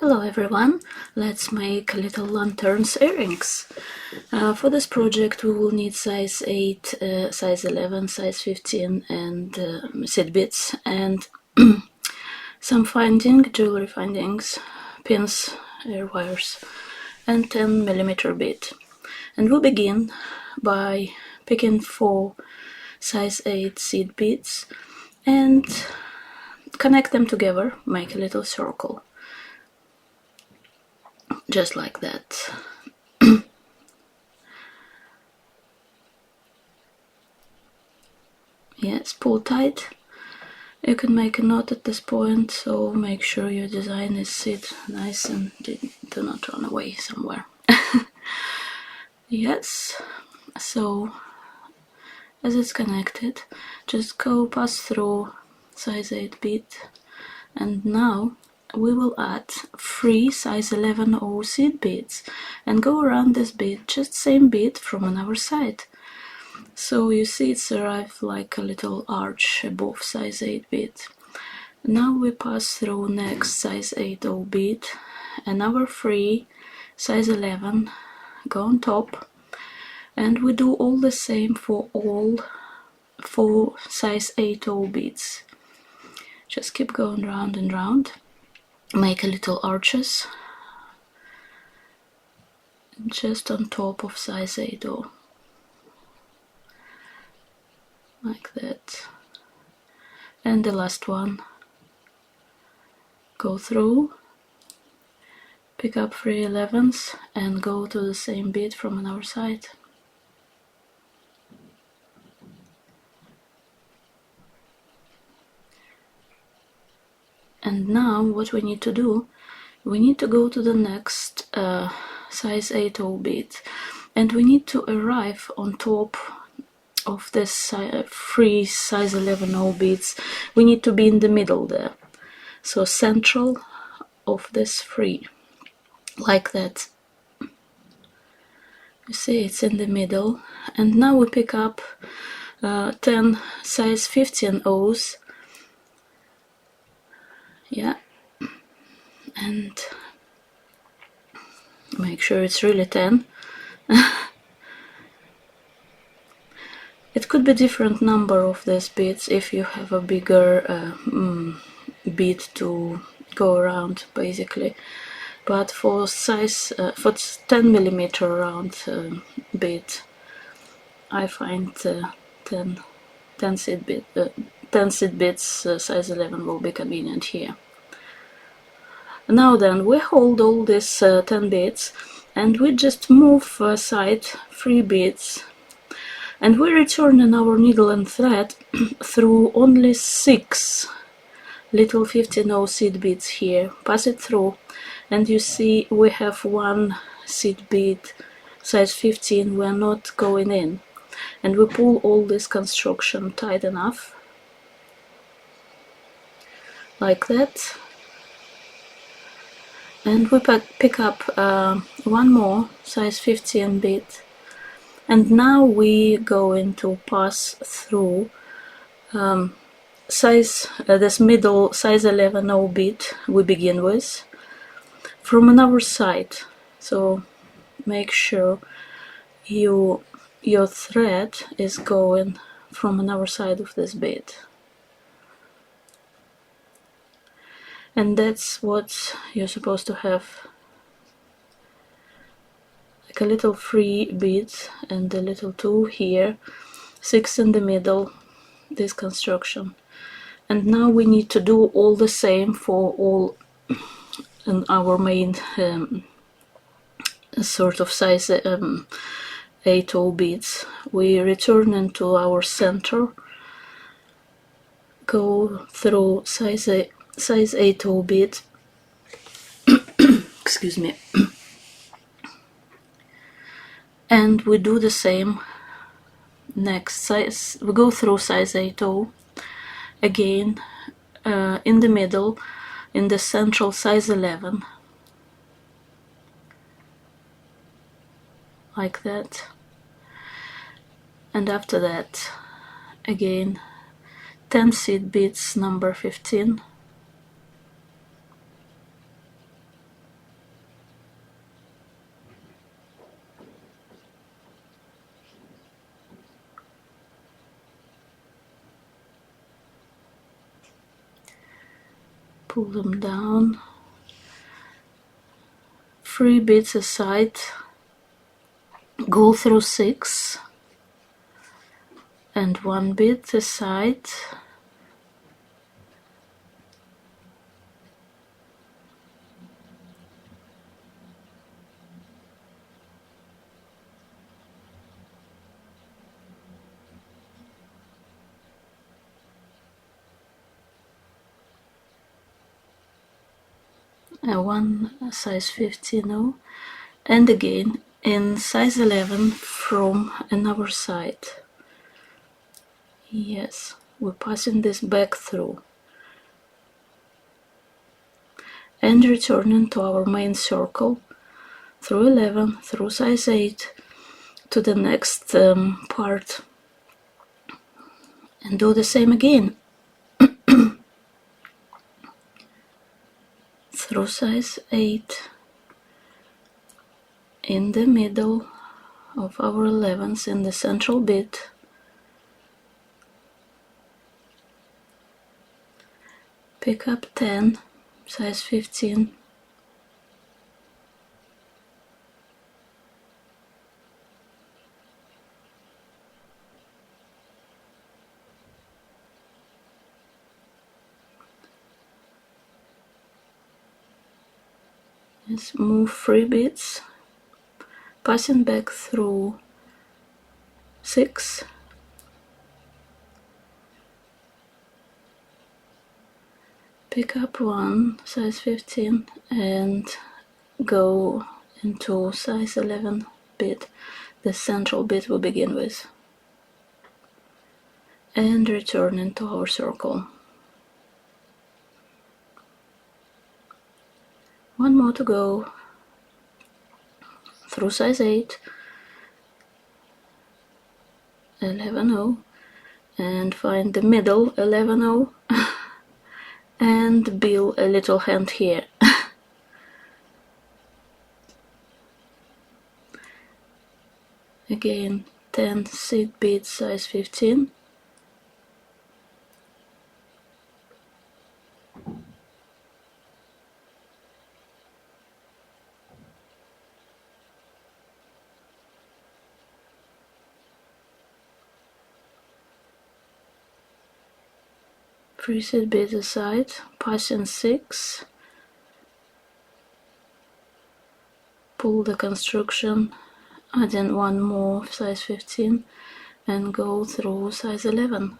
Hello everyone, let's make little lanterns earrings. For this project we will need size 8, size 11, size 15 and seed beads and some jewelry findings, pins, air wires and 10mm bead. And we'll begin by picking 4 size 8 seed beads and connect them together, make a little circle. Just like that. Yes, pull tight. You can make a knot at this point, so make sure your design is sit nice and do not run away somewhere. Yes, so as it's connected, just go pass through size 8 bead, and now we will add 3 size 11 seed beads and go around this bead, just same bead from another side. So you see it's arrived like a little arch above size 8 bead. Now we pass through next size 8 bead, another 3 size 11, go on top, and we do all the same for all 4 size 8 beads. Just keep going round and round. Make a little arches just on top of size 8 like that. And the last one, go through, pick up 3 11s and go to the same bead from another side. And now what we need to do, we need to go to the next size 8 bead, and we need to arrive on top of this 3 size 11 beads. We need to be in the middle there, so central of this 3, like that. You see it's in the middle, and now we pick up 10 size 15 O's. Yeah, and make sure it's really 10. It could be different number of these beads if you have a bigger bead to go around, basically. But for size for 10mm round bead, I find 10 seed bead 10 seed beads size 11 will be convenient here. Now then, we hold all these 10 beads and we just move aside 3 beads, and we return in our needle and thread through only 6 little 15 seed beads here. Pass it through, and you see we have 1 seed bead size 15 we're not going in, and we pull all this construction tight enough like that, and we pick up 1 more size 15 bead, and now we going to pass through this middle size 11 bead we begin with from another side. So make sure your thread is going from another side of this bead. And that's what you're supposed to have, like a little 3 beads and a little 2 here, 6 in the middle, this construction. And now we need to do all the same for all in our main sort of size 8 beads. We return into our center, go through size 8 bead, excuse me, and we do the same next size. We go through size 8 again, in the middle, in the central size 11, like that. And after that, again 10 seed beads number 15, pull them down, 3 beads aside, go through 6 and 1 bead aside, one size 15 and again in size 11 from another side. Yes, we're passing this back through and returning to our main circle through 11, through size 8 to the next part, and do the same again. Through size 8 in the middle of our 11s in the central bead, pick up 10, size 15, let's move 3 beads, passing back through 6, pick up 1, size 15, and go into size 11 bead, the central bead we begin with, and return into our circle. One more to go through size 8, 11-0, and find the middle 11-0 and build a little hand here. Again 10 seed beads, size 15, three seed beads aside, passing 6, pull the construction, adding 1 more size 15, and go through size 11.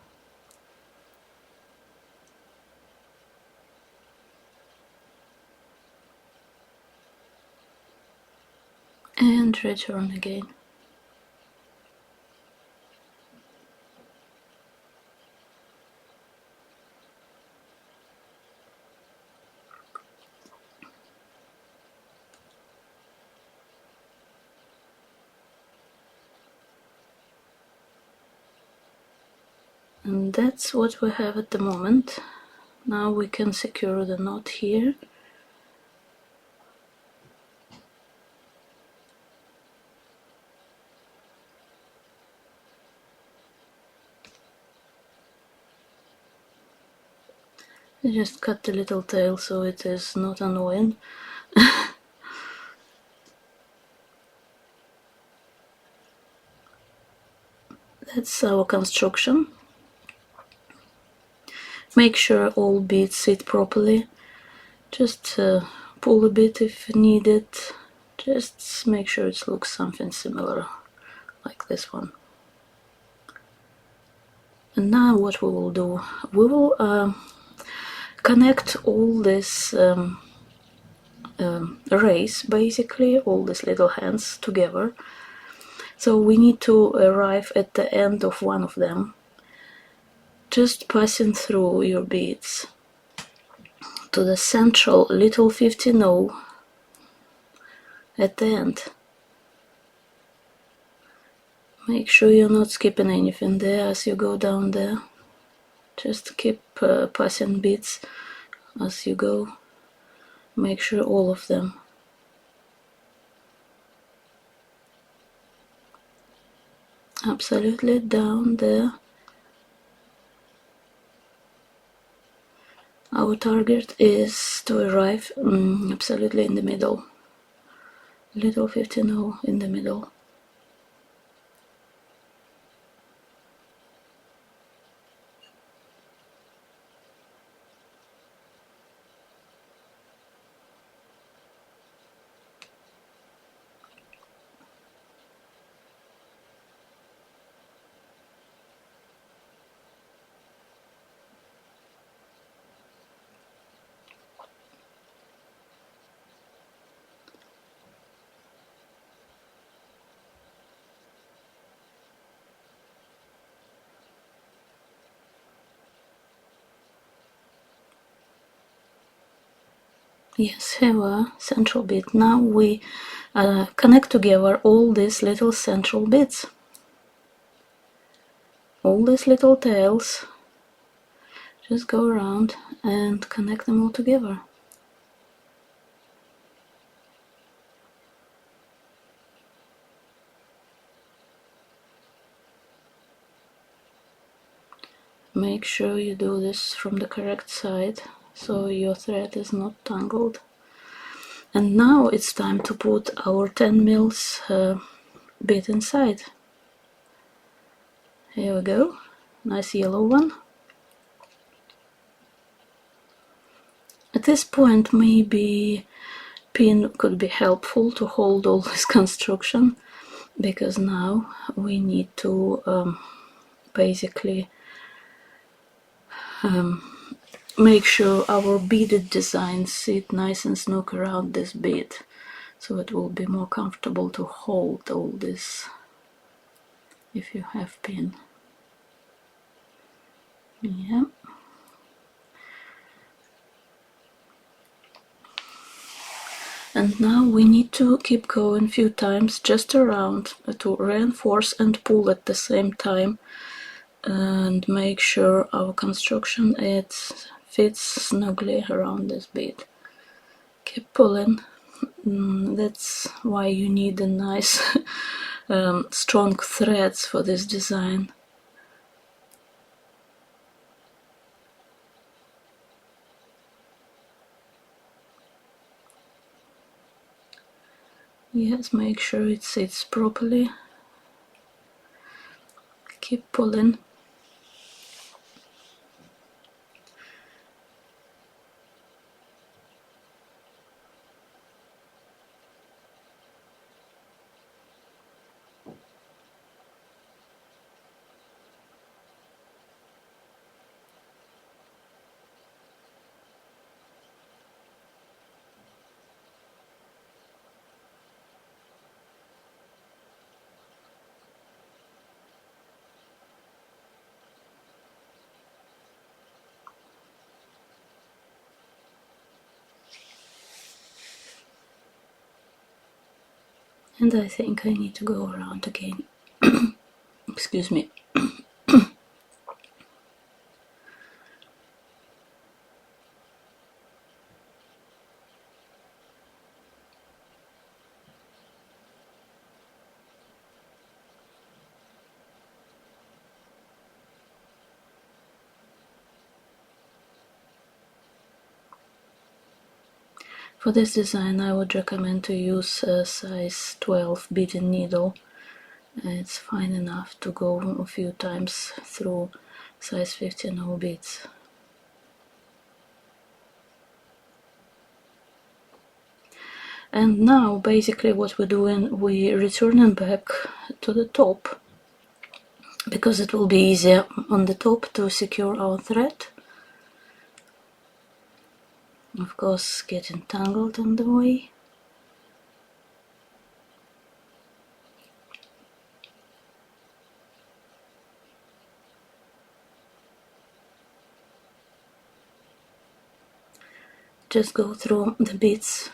And return again. And that's what we have at the moment. Now we can secure the knot here. I just cut the little tail so it is not annoying. That's our construction. Make sure all beads sit properly. Just pull a bit if needed. Just make sure it looks something similar like this one. And now what we will do, we will connect all this arrays, basically all these little hands together. So we need to arrive at the end of one of them, just passing through your beads to the central little 15-0 at the end. Make sure you're not skipping anything there as you go down there. Just keep passing beads as you go. Make sure all of them. Absolutely down there. Our our target is to arrive absolutely in the middle, little 15 in the middle. Yes, here we are, central bead. Now we connect together all these little central beads, all these little tails. Just go around and connect them all together. Make sure you do this from the correct side so your thread is not tangled. And now it's time to put our 10 mils bead inside. Here we go, nice yellow one. At this point maybe pin could be helpful to hold all this construction, because now we need to basically make sure our beaded designs sit nice and snug around this bead, so it will be more comfortable to hold all this if you have pin. Yeah. And now we need to keep going a few times just around to reinforce and pull at the same time, and make sure our construction fits snugly around this bead. Keep pulling. That's why you need a nice strong threads for this design. Yes, make sure it sits properly. Keep pulling. And I think I need to go around again. Excuse me. For this design I would recommend to use a size 12 beading needle. It's fine enough to go a few times through size 15 beads. And now basically what we're doing, we're returning back to the top, because it will be easier on the top to secure our thread. Of course, getting tangled on the way. Just go through the beads,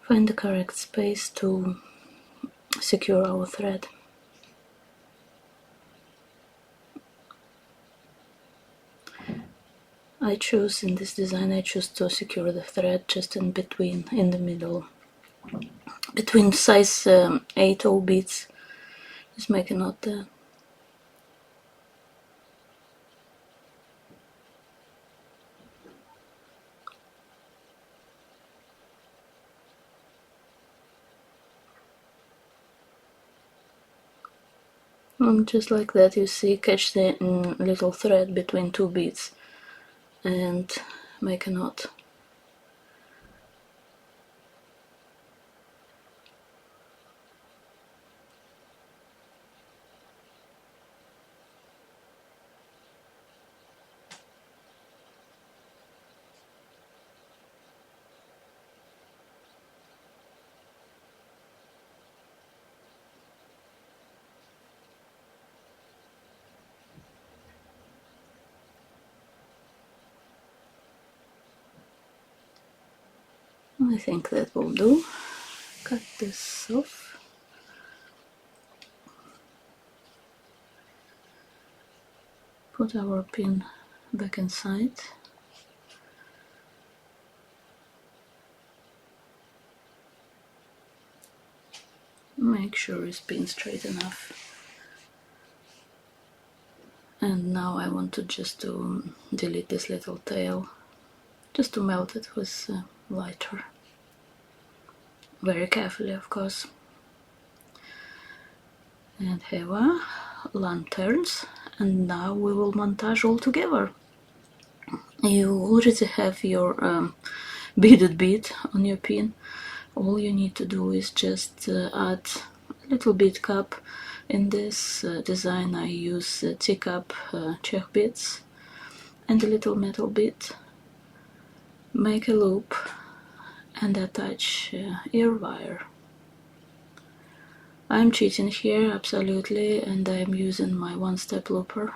find the correct space to secure our thread. In this design I choose to secure the thread just in between, in the middle, between size 8 beads. Just make a knot there. And just like that, you see, catch the little thread between two beads and make a knot. I think that will do. Cut this off. Put our pin back inside. Make sure it's pin straight enough. And now I want to just to delete this little tail, just to melt it with lighter. Very carefully, of course. And here are lanterns, and now we will montage all together. You already have your beaded bead on your pin. All you need to do is just add a little bead cap. In this design I use teacup Czech beads and a little metal bead. Make a loop and attach ear wire. I'm cheating here, absolutely, and I'm using my one-step looper.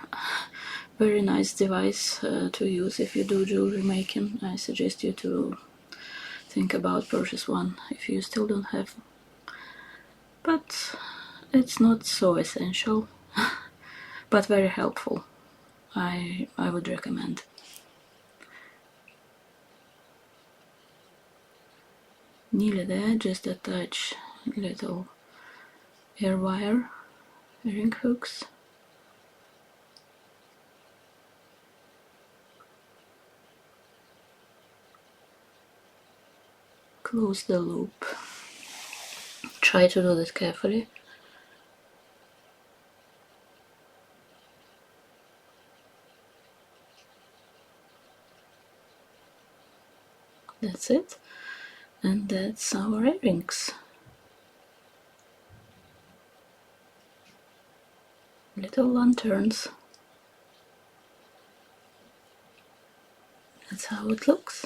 Very nice device to use if you do jewelry making. I suggest you to think about purchase one if you still don't have. But it's not so essential, but very helpful. I would recommend. Nearly there, just attach little ear wire, earring hooks. Close the loop. Try to do that carefully. That's it. And that's our earrings. Little lanterns. That's how it looks.